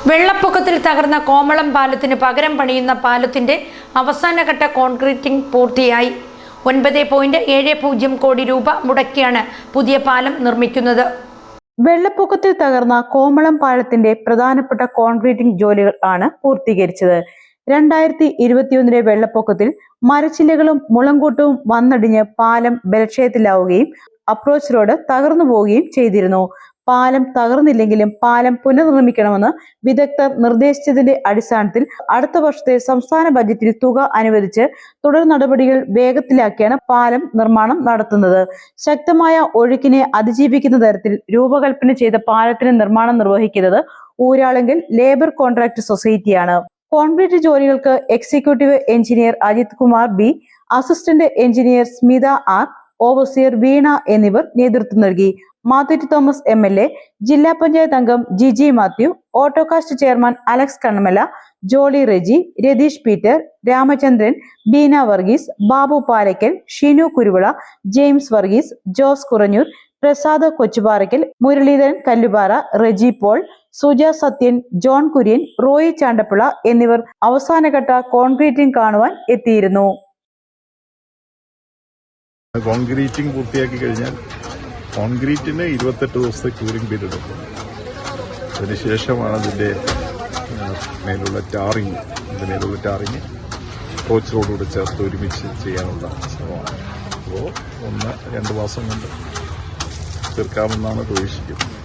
വെള്ളപ്പൊക്കത്തിൽ തകർന്ന കോമളം പാലത്തിന് പകരം പണിയുന്ന പാലത്തിന്റെ അവസാനഘട്ട കോൺക്രീറ്റിംഗ് പൂർത്തിയായി. 9.70 കോടി രൂപ മുടക്കിയാണ് പുതിയ പാലം നിർമ്മിക്കുന്നത്. വെള്ളപ്പൊക്കത്തിൽ തകർന്ന കോമളം പാലത്തിന്റെ പ്രധാനപ്പെട്ട കോൺക്രീറ്റിംഗ് ജോലികൾ ആണ് പൂർത്തീകരിച്ചത്. 2021 വെള്ളപ്പൊക്കത്തിൽ മരച്ചില്ലകളും മുളങ്കൂട്ടവും വന്നടിഞ്ഞ് പാലം ബലക്ഷയത്തിലാവുകയും അപ്രോച്ച് റോഡ് തകർന്നു പോവുകയും ചെയ്തിരുന്നു. പാലം തകർന്നില്ലെങ്കിലും പാലം പുനർനിർമ്മിക്കണമെന്ന് വിദഗ്ധർ നിർദ്ദേശിച്ചതിന്റെ അടിസ്ഥാനത്തിൽ അടുത്ത വർഷത്തെ സംസ്ഥാന ബജറ്റിൽ തുക അനുവദിച്ച് തുടർ നടപടികൾ വേഗത്തിലാക്കിയാണ് പാലം നിർമ്മാണം നടത്തുന്നത്. ശക്തമായ ഒഴുക്കിനെ അതിജീവിക്കുന്ന തരത്തിൽ രൂപകൽപ്പന ചെയ്ത പാലത്തിന് നിർമ്മാണം നിർവഹിക്കുന്നത് ഊരാളുങ്കൽ ലേബർ കോൺട്രാക്ട് സൊസൈറ്റിയാണ്. കോൺക്രീറ്റ് ജോലികൾക്ക് executive engineer Ajith Kumar B, assistant engineer Smitha R, overseer Veena എന്നിവർ നേതൃത്വം നൽകി. മാത്യു തോമസ് MLA, ജില്ലാ പഞ്ചായത്ത് അംഗം ജിജി മാത്യു, ഓട്ടോകാസ്റ്റ് ചെയർമാൻ അലക്സ് കണ്ണമല, ജോളി റെജി, രതീഷ് പീറ്റർ, രാമചന്ദ്രൻ, ബീന വർഗീസ്, ബാബു പാലയ്ക്കൽ, ഷിനു കുരുവിള, ജെയിംസ് വർഗീസ്, ജോസ് കുറഞ്ഞൂർ, പ്രസാദ് കൊച്ചുപാറയ്ക്കൽ, മുരളീധരൻ കല്ലുപാറ, റെജി പോൾ, സുജ സത്യൻ, ജോൺ കുര്യൻ, റോയി ചാണ്ടപ്പിള എന്നിവർ അവസാനഘട്ട കോൺക്രീറ്റിംഗ് കാണുവാൻ എത്തിയിരുന്നു. കോൺക്രീറ്റിംഗ് പൂർത്തിയാക്കി കഴിഞ്ഞാൽ കോൺക്രീറ്റിന് 28 ദിവസത്തെ ക്യൂറിംഗ് പീരീഡ് ഉണ്ട്. അതിനുശേഷമാണ് ഇതിന്റെ മേലുള്ള ടാറിങ് അപ്രോച്ച് റോഡോട് ചേർത്ത് ഒരുമിച്ച് ചെയ്യാനുള്ള ശ്രമമാണ്. അപ്പോൾ 1-2 മാസം കൊണ്ട് തീർക്കാമെന്നാണ് പ്രതീക്ഷിക്കുന്നത്.